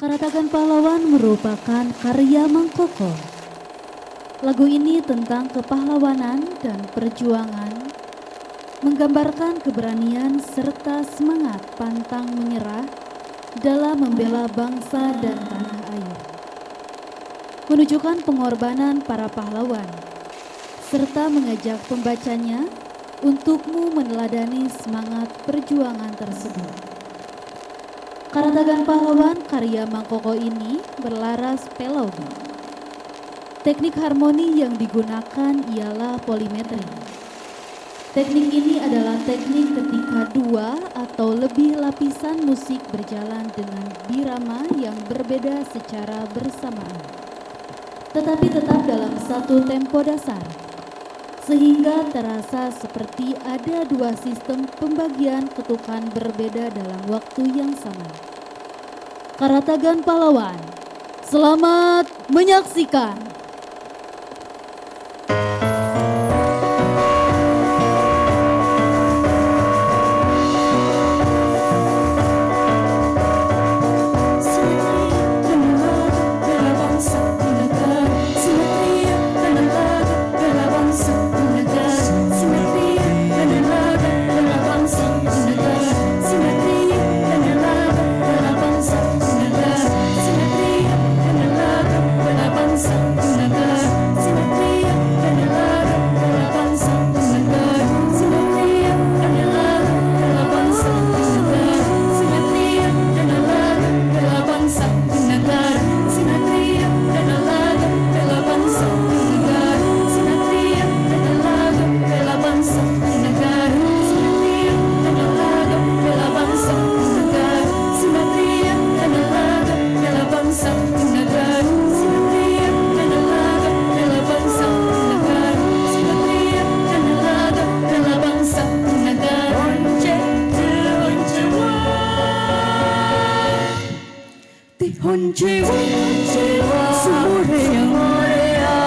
Karatagan Pahlawan merupakan karya Mang Koko. Lagu ini tentang kepahlawanan dan perjuangan, menggambarkan keberanian serta semangat pantang menyerah dalam membela bangsa dan tanah air. Menunjukkan pengorbanan para pahlawan, serta mengajak pembacanya untukmu meneladani semangat perjuangan tersebut. Karatagan Pahlawan karya Mang Koko ini berlaras pelogi. Teknik harmoni yang digunakan ialah polimetri. Teknik ini adalah teknik ketika dua atau lebih lapisan musik berjalan dengan birama yang berbeda secara bersamaan, tetapi tetap dalam satu tempo dasar, sehingga terasa seperti ada dua sistem pembagian ketukan berbeda dalam waktu yang sama. Karatagan Pahlawan, selamat menyaksikan. Jiwa Sumoreang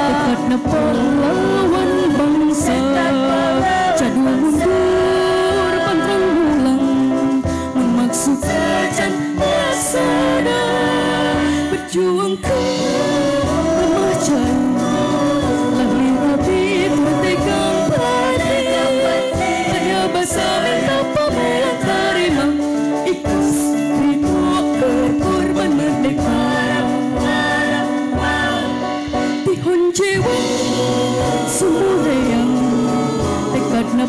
dekat na pahlawan bangsa, jadu mundur pantang ulang, memaksud saja sana berjuang ke remaja, lahir rapi bertegang padi, hanya bahasa minta pamelan terima, ikhlas rindu berkorban merdeka. Jiwa Sumoreang tekad na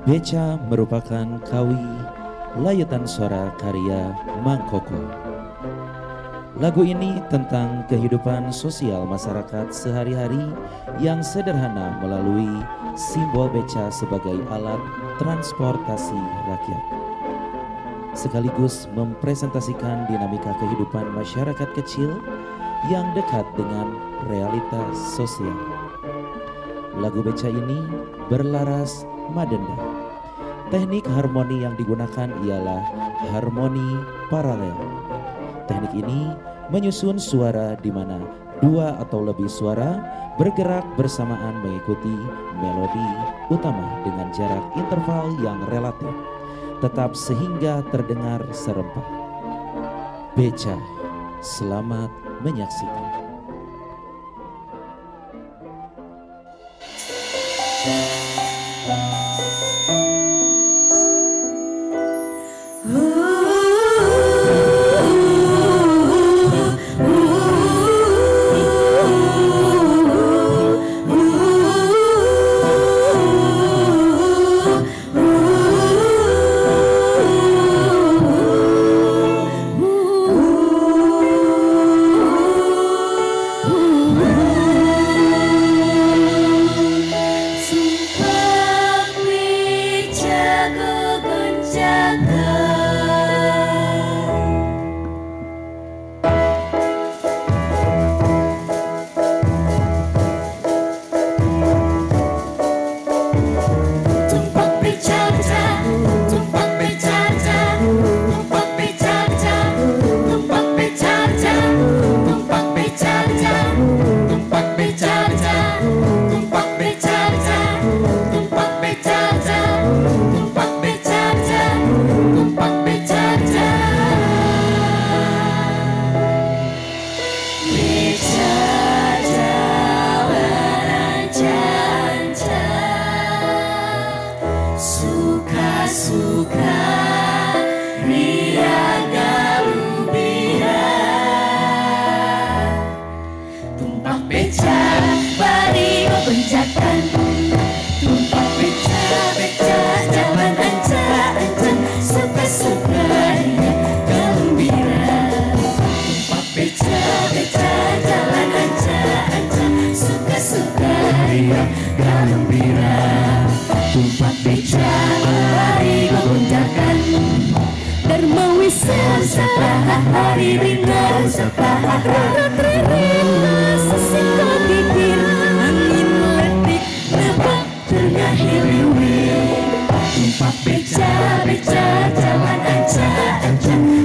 Beca merupakan kawi layutan suara karya Mang Koko. Lagu ini tentang kehidupan sosial masyarakat sehari-hari yang sederhana melalui simbol beca sebagai alat transportasi rakyat. Sekaligus mempresentasikan dinamika kehidupan masyarakat kecil yang dekat dengan realitas sosial. Lagu beca ini berlaras madenda. Teknik harmoni yang digunakan ialah harmoni paralel. Teknik ini menyusun suara di mana dua atau lebih suara bergerak bersamaan mengikuti melodi utama dengan jarak interval yang relatif, tetap sehingga terdengar serempak. Beca, selamat menyaksikan. Tumpak beca hari gonjakan Dharma wisata hari rina sapa Rina sesingkat pikir angin letik nebak tengah hiliwil Tumpak beca jalan anca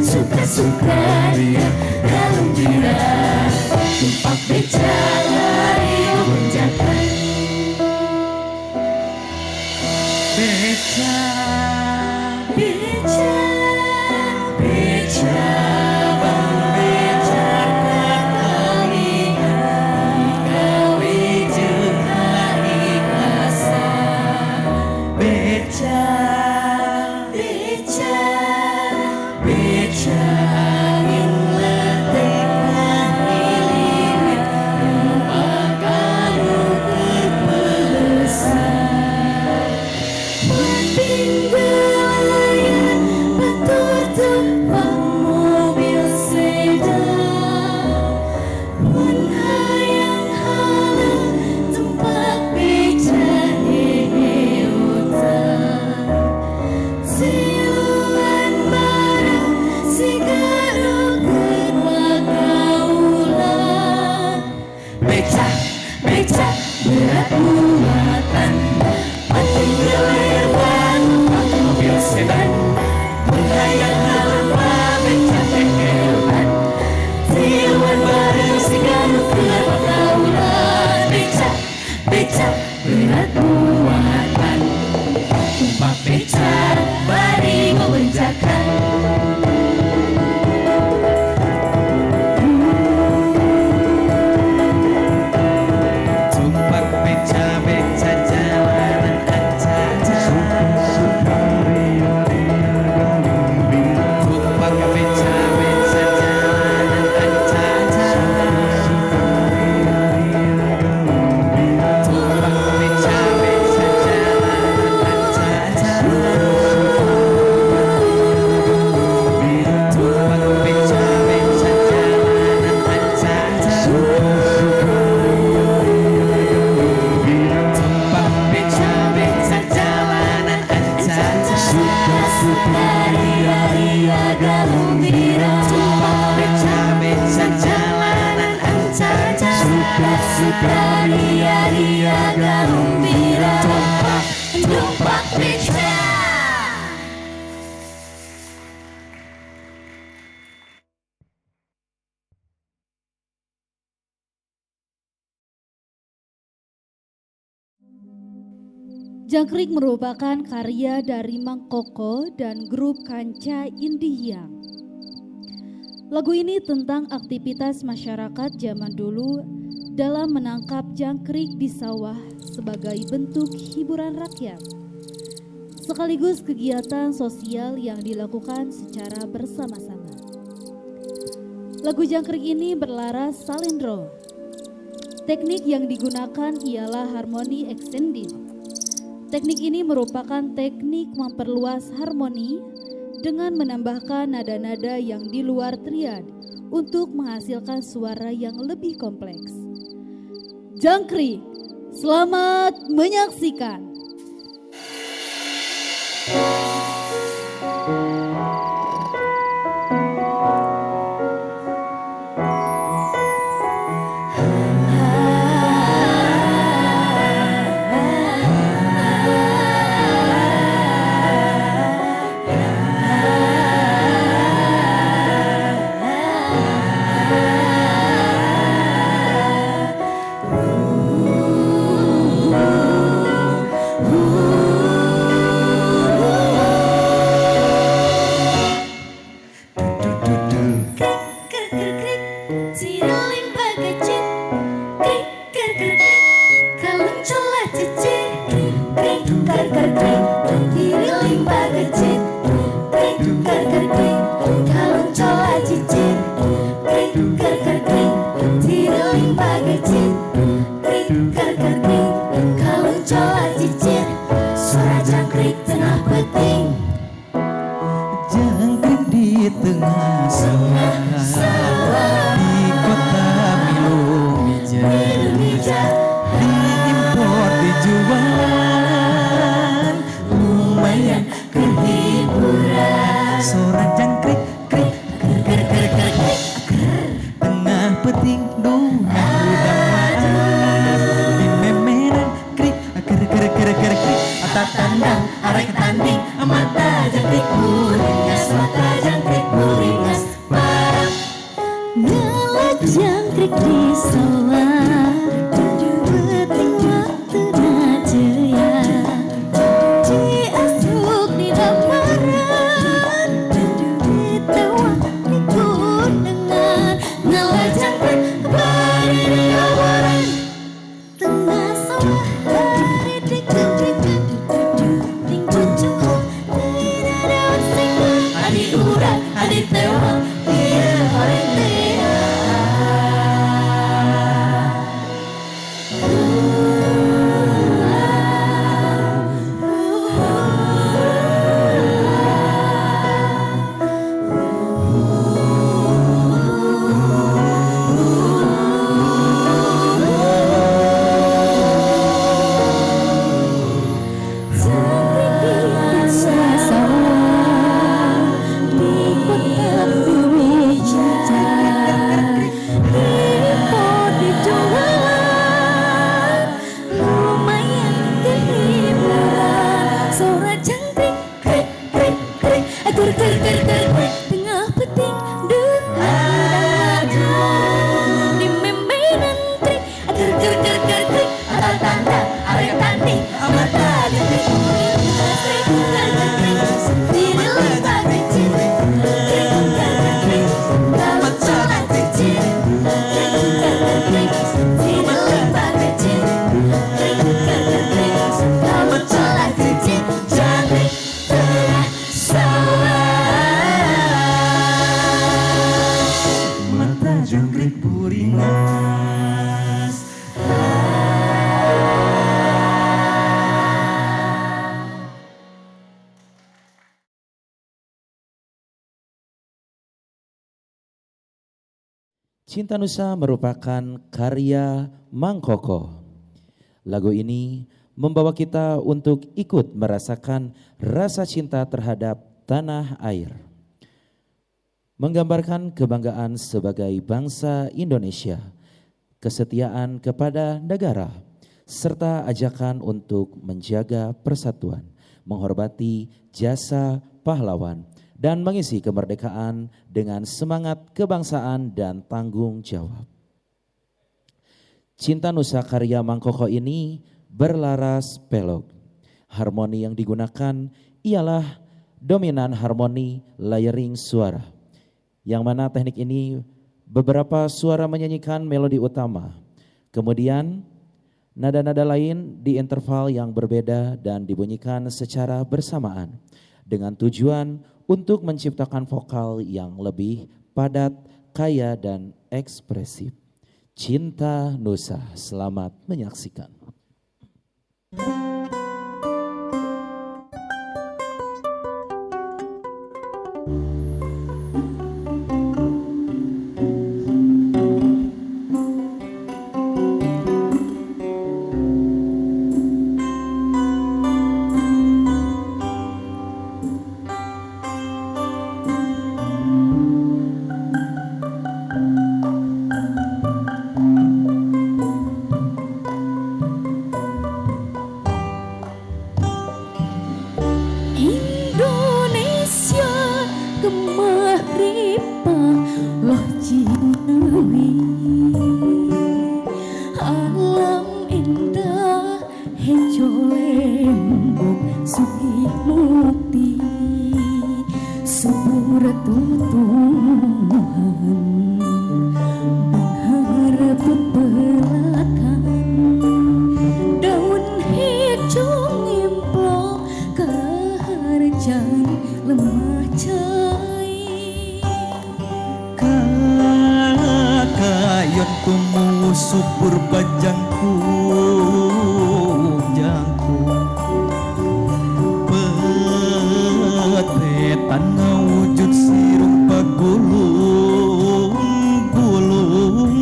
suka-suka dia gembira Tumpak beca hari gonjakan Beca, beca, beca, beca kami kawi jeung hari rasa. Beca, beca, beca angin letik hiliwit akan terpelesan. Tinggalan batur tumpang mobil sedan mun hayang halang tempat beca heutan siluan barang sigarokeun makaulan beca berat muatan penting gelerban mobil sedan menghayang halang beca hehepan siluan bareng sigarup kelar pergaulan beca berat muatan tumpak beca bari gobenjakan tumpak beca ria-ria gembira Tumpak beca. Jangkrik merupakan karya dari Mang Koko dan grup Kanca Indihiyang. Lagu ini tentang aktivitas masyarakat zaman dulu dalam menangkap jangkrik di sawah sebagai bentuk hiburan rakyat, sekaligus kegiatan sosial yang dilakukan secara bersama-sama. Lagu jangkrik ini berlaras salendro. Teknik yang digunakan ialah harmoni extended. Teknik ini merupakan teknik memperluas harmoni dengan menambahkan nada-nada yang di luar triad untuk menghasilkan suara yang lebih kompleks. Jangkrik, selamat menyaksikan. Suara jangkrik tengah peting, jangkrik di tengah sawah, di kota Milumija, diimpor dijual, lumayan kehiburan. Suara jangkrik krik krik krik krik krik, tengah peting dungan udang di memeran krik krik krik krik krik. Atak tandang arek tanding mata jangkrik buringas, mata jangkrik buringas parang ngelak jangkrik di sawah, beting waktu najaya, diasuk di damaran, ditewak di gunungan, ngelak jangkrik bari di oboran, tengah sawah hari dik dik dik ting cucu, tidak daun singgung, adi urat, adi tewak, dia hari tengah peting dengar di memenan trik ger ger ger ger trik atal tanda arek tanding mata jangkrik trik ger ger trik di dalam kecil trik ger ger trik dalam sholat kecil trik ger ger trik di dalam kecil trik ger ger trik dalam sholat kecil jangkrik tengah sawah. mata jangkrik buringas. Cinta Nusa merupakan karya Mang Koko. Lagu ini membawa kita untuk ikut merasakan rasa cinta terhadap tanah air. Menggambarkan kebanggaan sebagai bangsa Indonesia kesetiaan kepada negara, serta ajakan untuk menjaga persatuan, menghormati jasa pahlawan, dan mengisi kemerdekaan dengan semangat kebangsaan dan tanggung jawab. Cinta Nusa karya Mang Koko ini berlaras pelok. Harmoni yang digunakan ialah dominan harmoni layering suara, yang mana teknik ini beberapa suara menyanyikan melodi utama. Kemudian nada-nada lain di interval yang berbeda dan dibunyikan secara bersamaan dengan tujuan untuk menciptakan vokal yang lebih padat, kaya dan ekspresif. Cinta Nusa, selamat menyaksikan. Indonesia kemahripa loh jinawi, alam indah hejo lembong sugih mukti, subur tutuhan mengharap pepelakan, daun hejo ngimplo kaharjan lemah cai. Kakayon tumu subur bajangku jangku, petetan ngawujud sirung pagulung gulung,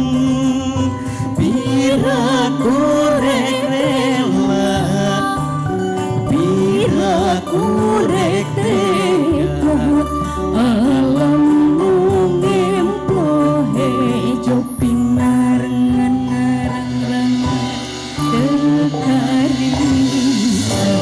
pira korek rela, pira korek tega, Alam nungemplo hejo pinarengan ngarang-rangan dekarisa.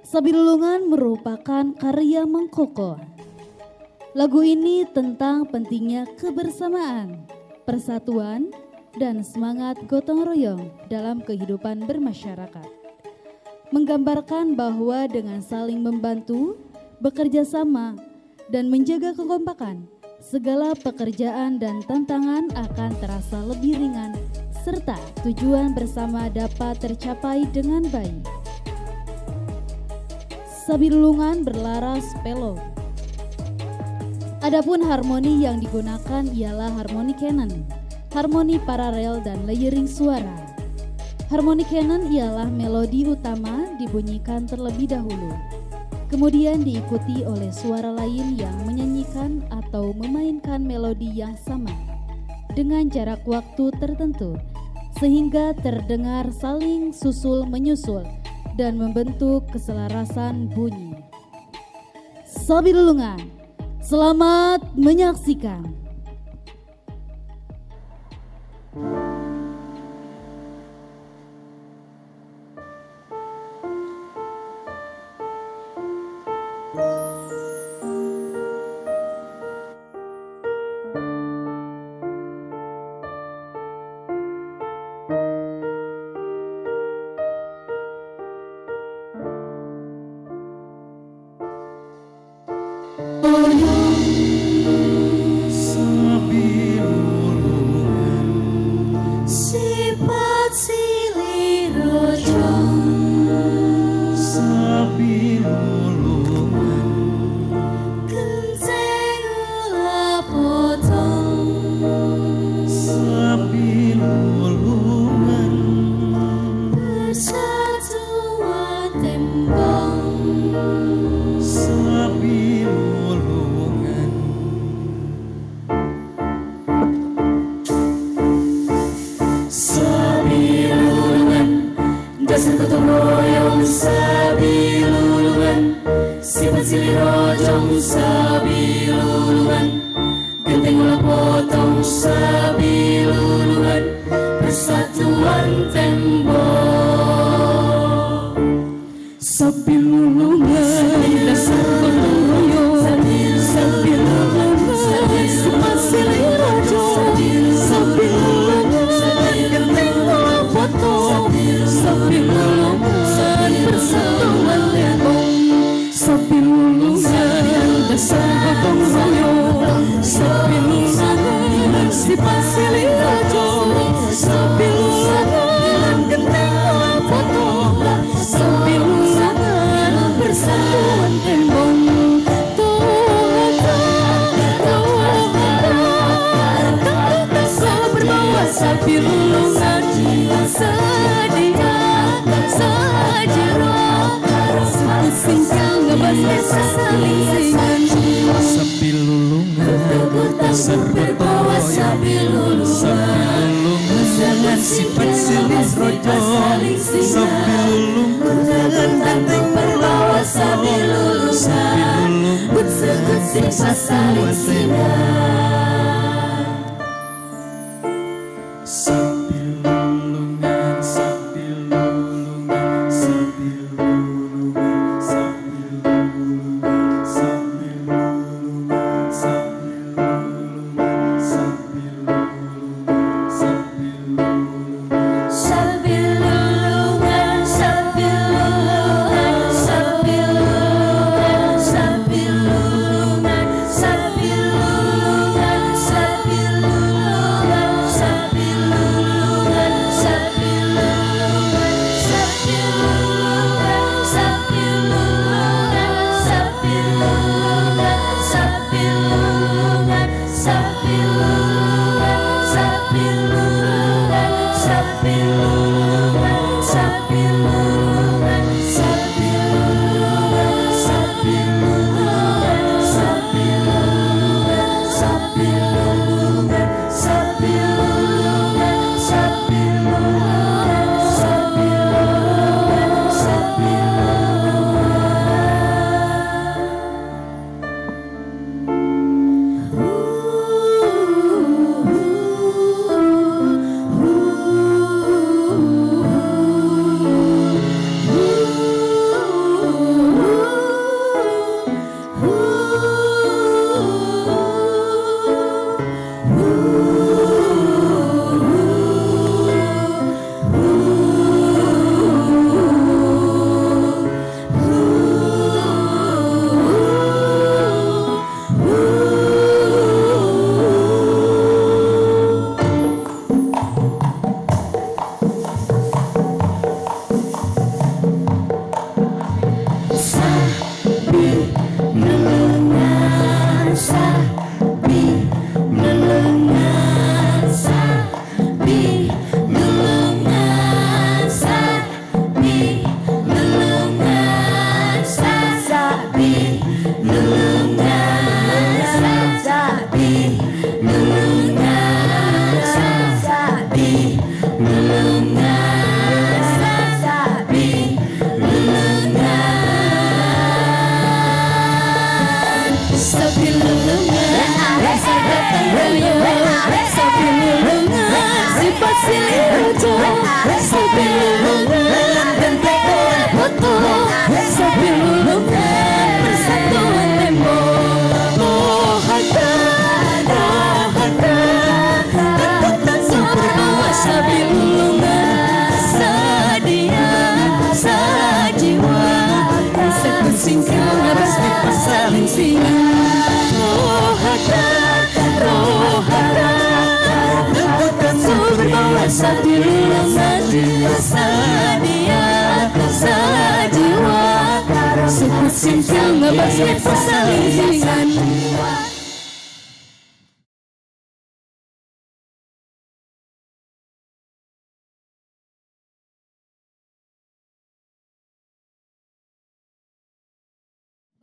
Sabilulungan merupakan karya Mang Koko. Lagu ini tentang pentingnya kebersamaan, persatuan, dan semangat gotong royong dalam kehidupan bermasyarakat. Menggambarkan bahwa dengan saling membantu, bekerja sama, dan menjaga kekompakan, segala pekerjaan dan tantangan akan terasa lebih ringan, serta tujuan bersama dapat tercapai dengan baik. Sabilulungan berlaras pelo. Adapun harmoni yang digunakan ialah harmoni canon, harmoni paralel dan layering suara. Harmoni canon ialah melodi utama dibunyikan terlebih dahulu, kemudian diikuti oleh suara lain yang menyanyikan atau memainkan melodi yang sama dengan jarak waktu tertentu sehingga terdengar saling susul menyusul dan membentuk keselarasan bunyi. Sabilulungan, selamat menyaksikan. Sifat silih rojo kenceng ulah potong persatuan tembong sabilulungan dasar gotong royong sabilulungan sifat silih rojong sabilulungan genteng ulah potong sabilulungan persatuan tembok sabilulungan dasar gotong royong sabilulungan sifat silih rojong sabilulungan genteng ulah potong sabilulungan persatuan tembok sabilulungan dasar gotong royong sabilulungan sifat silih rojong sabilulungan genteng ulah potong sabilulungan persatuan tembok selalu berbawa sabilulungan sedia sejarah suku singkang ngebas desa saling singan Sabilulungan dasar berbawa sabilulungan dengan sifat silih rojo sabilulungan ganteng berbawa sabilulungan gut siksa saling singan Sabilulungan, sabilulungan, sabilulungan, sabilulungan, sabilulungan, sabilulungan, sabilulungan, sabilulungan sabilulungan sabilulungan sabilulungan sabilulungan Sabilu sadia sajiwa Sebut sincang ngebasket pasalingan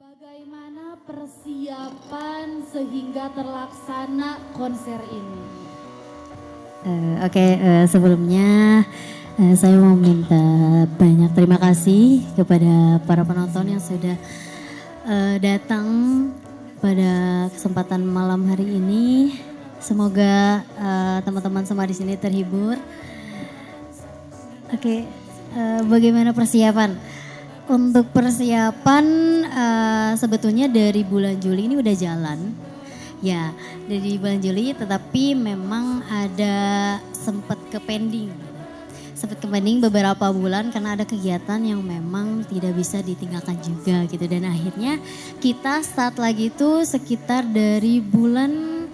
Bagaimana persiapan sehingga terlaksana konser ini? Sebelumnya saya mau minta banyak terima kasih kepada para penonton yang sudah datang pada kesempatan malam hari ini. Semoga teman-teman semua di sini terhibur. Bagaimana persiapan? Untuk persiapan sebetulnya dari bulan Juli ini udah jalan. Ya, dari bulan Juli, tetapi memang ada sempat ke pending beberapa bulan karena ada kegiatan yang memang tidak bisa ditinggalkan juga gitu. Dan akhirnya kita start lagi itu sekitar dari bulan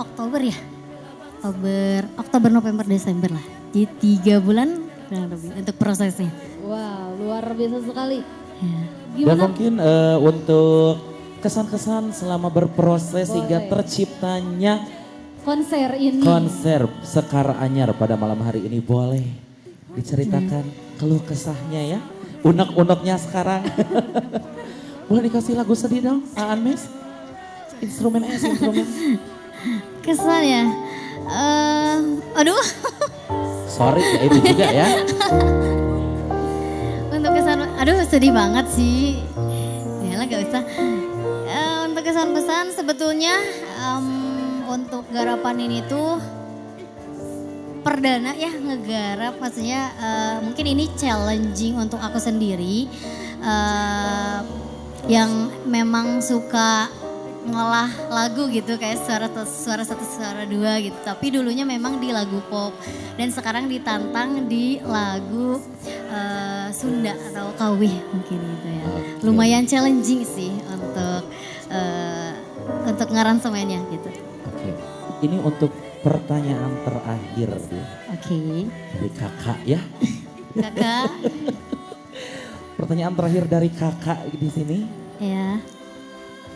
Oktober ya. Oktober, November, Desember lah. Jadi 3 bulan kurang lebih untuk prosesnya. Wow, luar biasa sekali. Ya. Dan Gimana? mungkin untuk kesan-kesan selama berproses Boleh. hingga terciptanya Konser ini. konser Sekar Anyar pada malam hari ini boleh diceritakan keluh kesahnya ya, unek-uneknya sekarang. Boleh dikasih lagu sedih dong, Aan Mes? Instrumen. Kesan ya. Aduh. Sorry ya itu juga ya. Untuk kesan, aduh sedih banget sih. Yalah gak usah. Untuk kesan-pesan sebetulnya untuk garapan ini tuh perdana ya ngegarap, maksudnya mungkin ini challenging untuk aku sendiri yang memang suka ngolah lagu gitu kayak suara satu suara dua gitu, tapi dulunya memang di lagu pop dan sekarang ditantang di lagu Sunda atau Kawih mungkin gitu ya. Lumayan challenging sih untuk ngaransemennya gitu. Oke. Ini untuk pertanyaan terakhir ya. Oke. Dari kakak ya. Kakak. Pertanyaan terakhir dari kakak di sini. Ya.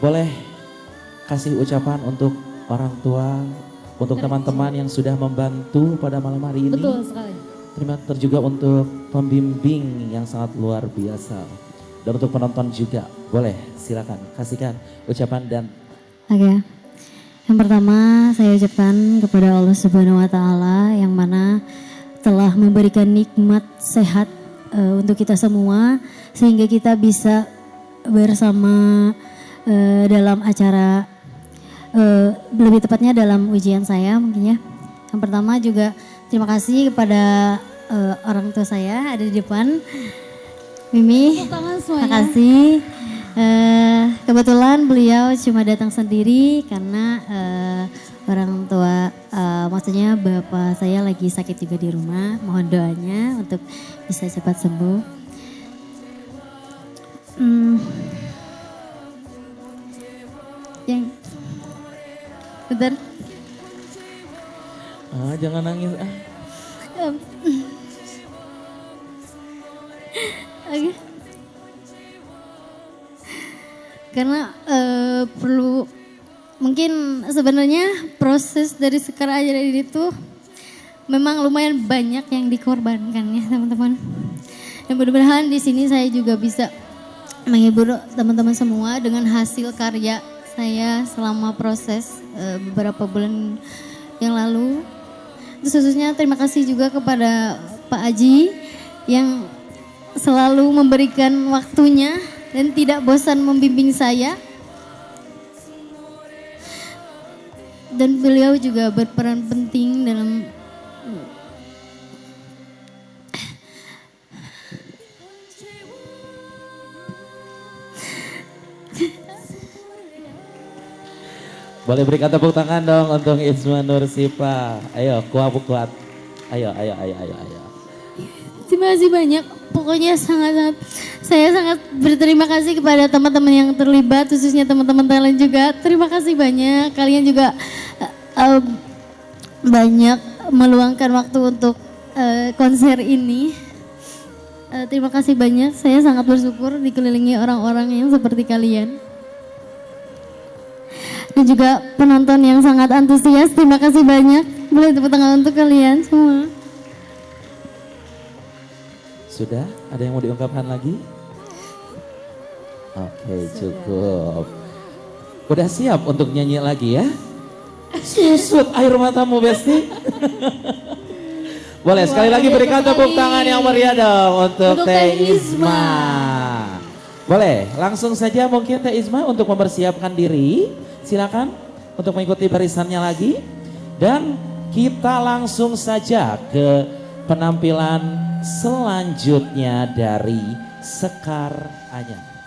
Boleh kasih ucapan untuk orang tua, untuk teman-teman yang sudah membantu pada malam hari ini. Betul sekali. Terima kasih juga untuk pembimbing yang sangat luar biasa. Dan untuk penonton juga, boleh silakan kasihkan ucapan dan Oke. Yang pertama saya ucapkan kepada Allah Subhanahu wa taala yang mana telah memberikan nikmat sehat untuk kita semua sehingga kita bisa bersama dalam acara lebih tepatnya dalam ujian saya mungkin ya. Yang pertama juga terima kasih kepada orang tua saya ada di depan. Mimi, Tepuk tangan terima semuanya. kasih. Kebetulan beliau cuma datang sendiri karena orang tua, maksudnya bapak saya lagi sakit juga di rumah. Mohon doanya untuk bisa cepat sembuh. Yang bentar. jangan nangis. Oke. Karena perlu mungkin sebenarnya proses dari Sekar Anyar ini tuh memang lumayan banyak yang dikorbankan ya teman-teman. Dan mudah-mudahan di sini saya juga bisa menghibur teman-teman semua dengan hasil karya saya selama proses beberapa bulan yang lalu. Terus khususnya terima kasih juga kepada Pak Aji yang selalu memberikan waktunya dan tidak bosan membimbing saya. Dan beliau juga berperan penting dalam Boleh berikan tepuk tangan dong untuk Isma Nursipa. Ayo, kuat. Ayo. Terima kasih banyak. Pokoknya saya sangat berterima kasih kepada teman-teman yang terlibat, khususnya teman-teman talent juga. Terima kasih banyak. Kalian juga banyak meluangkan waktu untuk konser ini. Terima kasih banyak, saya sangat bersyukur dikelilingi orang-orang yang seperti kalian. Dan juga penonton yang sangat antusias, terima kasih banyak. Boleh tepuk tangan untuk kalian semua. Sudah? Ada yang mau diungkapkan lagi? Oke, cukup. Udah siap untuk nyanyi lagi ya? Susut air matamu, Besti. Boleh sekali lagi berikan tepuk tangan yang meriah dong untuk Teh Isma. Boleh, langsung saja mungkin Teh Isma untuk mempersiapkan diri. Silakan untuk mengikuti barisannya lagi. Dan kita langsung saja ke penampilan selanjutnya dari Sekar Anyar.